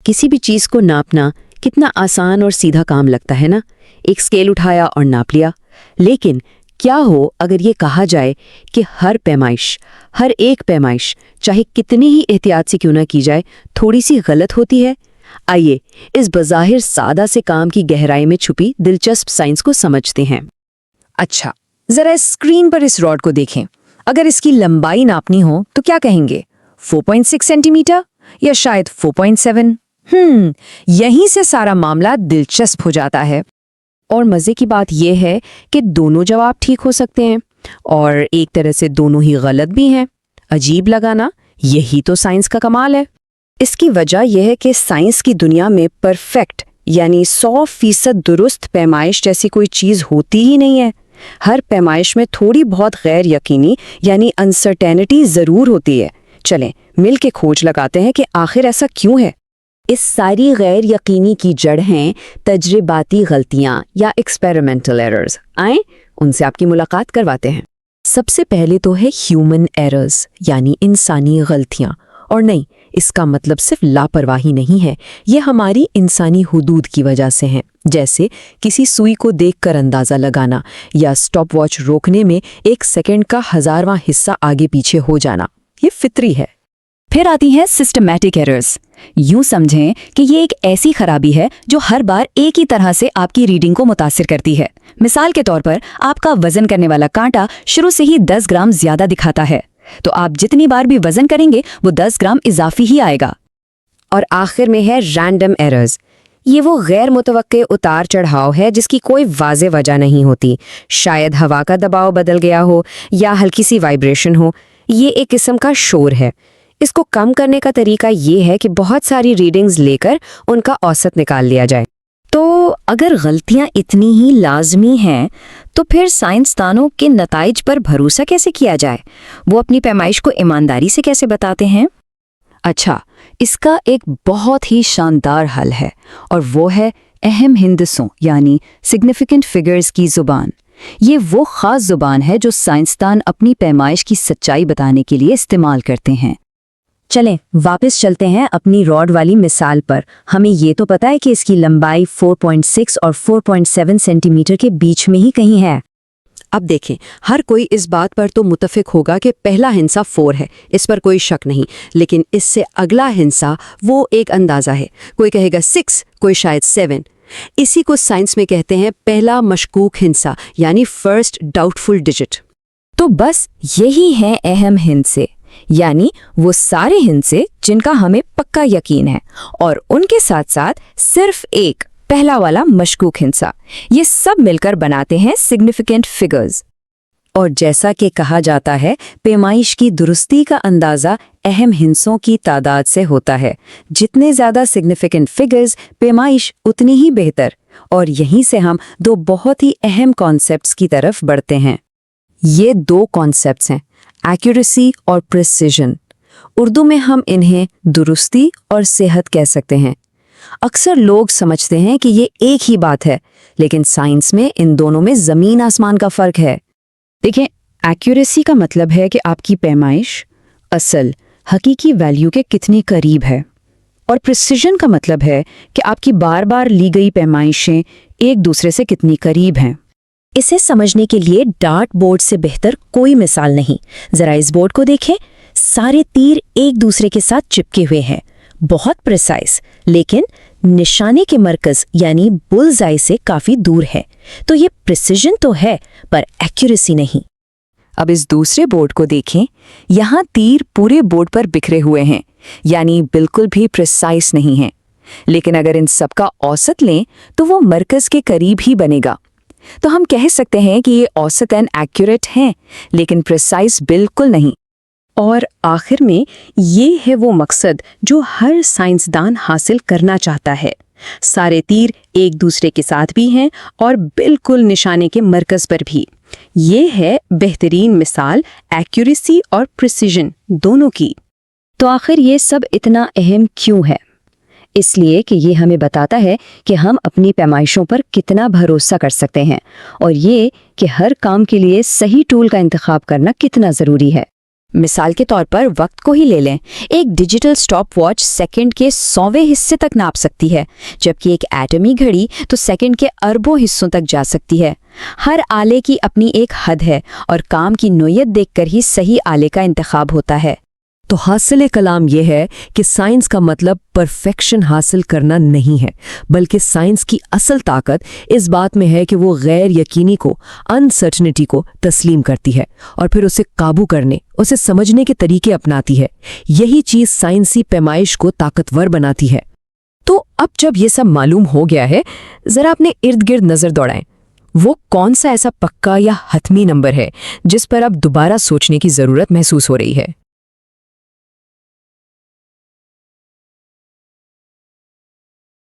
किसी भी चीज को नापना कितना आसान और सीधा काम लगता है ना, एक स्केल उठाया और नाप लिया। लेकिन क्या हो अगर ये कहा जाए कि हर एक पैमाइश चाहे कितनी ही एहतियात से क्यों ना की जाए, थोड़ी सी गलत होती है। आइए इस बज़ाहिर सादा से काम की गहराई में छुपी दिलचस्प साइंस को समझते हैं। अच्छा, जरा स्क्रीन पर इस रॉड को देखें। अगर इसकी लंबाई नापनी हो तो क्या कहेंगे, 4.6 सेंटीमीटर या शायद 4.7? यहीं से सारा मामला दिलचस्प हो जाता है। और मज़े की बात यह है कि दोनों जवाब ठीक हो सकते हैं और एक तरह से दोनों ही गलत भी हैं। अजीब लगा ना? यही तो साइंस का कमाल है। इसकी वजह यह है कि साइंस की दुनिया में परफेक्ट यानी 100% दुरुस्त पैमाइश जैसी कोई चीज़ होती ही नहीं है। हर पैमाइश में थोड़ी बहुत गैर यकीनी यानी अनसर्टेनिटी ज़रूर होती है। चलें मिल के खोज लगाते हैं कि आखिर ऐसा क्यों है। इस सारी गैर यकीनी की जड़ हैं तजर्बाती गलतियां या एक्सपेरिमेंटल एरर्स। आएं उनसे आपकी मुलाकात करवाते हैं। सबसे पहले तो है ह्यूमन एरर्स यानी इंसानी गलतियां। और नहीं, इसका मतलब सिर्फ लापरवाही नहीं है, ये हमारी इंसानी हुदूद की वजह से हैं। जैसे किसी सुई को देखकर अंदाज़ा लगाना या स्टॉप वॉच रोकने में 1 सेकंड का 1000वां हिस्सा आगे पीछे हो जाना, ये फितरी है। फिर आती हैं सिस्टमैटिक एरर्स। यूं समझें कि ये एक ऐसी खराबी है जो हर बार एक ही तरह से आपकी रीडिंग को मुतासिर करती है। मिसाल के तौर पर आपका वजन करने वाला कांटा शुरू से ही 10 ग्राम ज्यादा दिखाता है, तो आप जितनी बार भी वजन करेंगे वो 10 ग्राम इजाफी ही आएगा। और आखिर में है रैंडम एरर्स। ये वो गैर मुतवक्के उतार चढ़ाव है जिसकी कोई वाज़ेह वजह नहीं होती। शायद हवा का दबाव बदल गया हो या हल्की सी वाइब्रेशन हो। ये एक किस्म का शोर है। इसको कम करने का तरीका ये है कि बहुत सारी रीडिंग्स लेकर उनका औसत निकाल लिया जाए। तो अगर गलतियां इतनी ही लाजमी हैं तो फिर साइंसदानों के नताइज पर भरोसा कैसे किया जाए? वो अपनी पैमाइश को ईमानदारी से कैसे बताते हैं? अच्छा, इसका एक बहुत ही शानदार हल है और वो है अहम हिंदसों यानी सिग्निफिकेंट फिगर्स की जुबान। ये वो खास जुबान है जो साइंसदान अपनी पैमाइश की सच्चाई बताने के लिए इस्तेमाल करते हैं। चलें वापस चलते हैं अपनी रॉड वाली मिसाल पर। हमें ये तो पता है कि इसकी लंबाई 4.6 और 4.7 सेंटीमीटर के बीच में ही कहीं है। अब देखें, हर कोई इस बात पर तो मुत्तफिक होगा कि पहला हिंसा 4 है, इस पर कोई शक नहीं। लेकिन इससे अगला हिंसा वो एक अंदाज़ा है। कोई कहेगा 6, कोई शायद 7। इसी को साइंस में कहते हैं पहला मशकूक हिंसा यानी फर्स्ट डाउटफुल डिजिट। तो बस यही है अहम हिंसे, यानी वो सारे हिंसे जिनका हमें पक्का यकीन है और उनके साथ साथ सिर्फ एक पहला वाला मशकूक हिंसा। ये सब मिलकर बनाते हैं सिग्निफिकेंट फिगर्स। और जैसा कि कहा जाता है, पैमाइश की दुरुस्ती का अंदाज़ा अहम हिंसों की तादाद से होता है। जितने ज़्यादा सिग्निफिकेंट फिगर्स, पैमाइश उतनी ही बेहतर। और यहीं से हम 2 बहुत ही अहम कॉन्सेप्ट्स की तरफ बढ़ते हैं। ये 2 कॉन्सेप्ट्स हैं, एक्यूरेसी और प्रिसिजन। उर्दू में हम इन्हें दुरुस्ती और सेहत कह सकते हैं। अक्सर लोग समझते हैं कि ये एक ही बात है, लेकिन साइंस में इन दोनों में ज़मीन आसमान का फ़र्क है। देखें, एक्यूरेसी का मतलब है कि आपकी पैमाइश असल हकीकी वैल्यू के कितने करीब है, और प्रिसिजन का मतलब है कि आपकी बार बार ली गई पैमाइशें एक दूसरे से कितनी करीब हैं। इसे समझने के लिए डार्ट बोर्ड से बेहतर कोई मिसाल नहीं। जरा इस बोर्ड को देखें, सारे तीर एक दूसरे के साथ चिपके हुए हैं, बहुत प्रिसाइज, लेकिन निशाने के मरकज यानी बुल्सआई से काफी दूर है। तो ये प्रिसिजन तो है पर एक्यूरेसी नहीं। अब इस दूसरे बोर्ड को देखें, यहाँ तीर पूरे बोर्ड पर बिखरे हुए हैं, यानी बिल्कुल भी प्रिसाइज नहीं है। लेकिन अगर इन सब का औसत लें तो वो मरकज के करीब ही बनेगा। तो हम कह सकते हैं कि ये औसतन एक्यूरेट हैं, लेकिन प्रिसाइज बिल्कुल नहीं। और आखिर में ये है वो मकसद जो हर साइंसदान हासिल करना चाहता है। सारे तीर एक दूसरे के साथ भी हैं और बिल्कुल निशाने के मरकज पर भी। ये है बेहतरीन मिसाल एक्यूरेसी और प्रिसिजन दोनों की। तो आखिर ये सब इतना अहम क्यों है? इसलिए कि ये हमें बताता है कि हम अपनी पैमाइशों पर कितना भरोसा कर सकते हैं, और ये कि हर काम के लिए सही टूल का इंतखाब करना कितना ज़रूरी है। مثال کے طور پر وقت کو ہی لے لیں. ایک ڈیجیٹل سٹاپ واچ سیکنڈ کے 100ویں حصے تک ناپ سکتی ہے، جبکہ ایک ایٹمی گھڑی تو سیکنڈ کے اربوں حصوں تک جا سکتی ہے. ہر آلے کی اپنی ایک حد ہے اور کام کی نوعیت دیکھ کر ہی صحیح آلے کا انتخاب ہوتا ہے. تو حاصل کلام یہ ہے کہ سائنس کا مطلب پرفیکشن حاصل کرنا نہیں ہے، بلکہ سائنس کی اصل طاقت اس بات میں ہے کہ وہ غیر یقینی کو، انسرٹنٹی کو تسلیم کرتی ہے اور پھر اسے قابو کرنے، اسے سمجھنے کے طریقے اپناتی ہے. یہی چیز سائنسی پیمائش کو طاقتور بناتی ہے. تو اب جب یہ سب معلوم ہو گیا ہے، ذرا اپنے ارد گرد نظر دوڑائیں. وہ کون سا ایسا پکا یا حتمی نمبر ہے جس پر اب دوبارہ سوچنے کی ضرورت محسوس ہو رہی ہے؟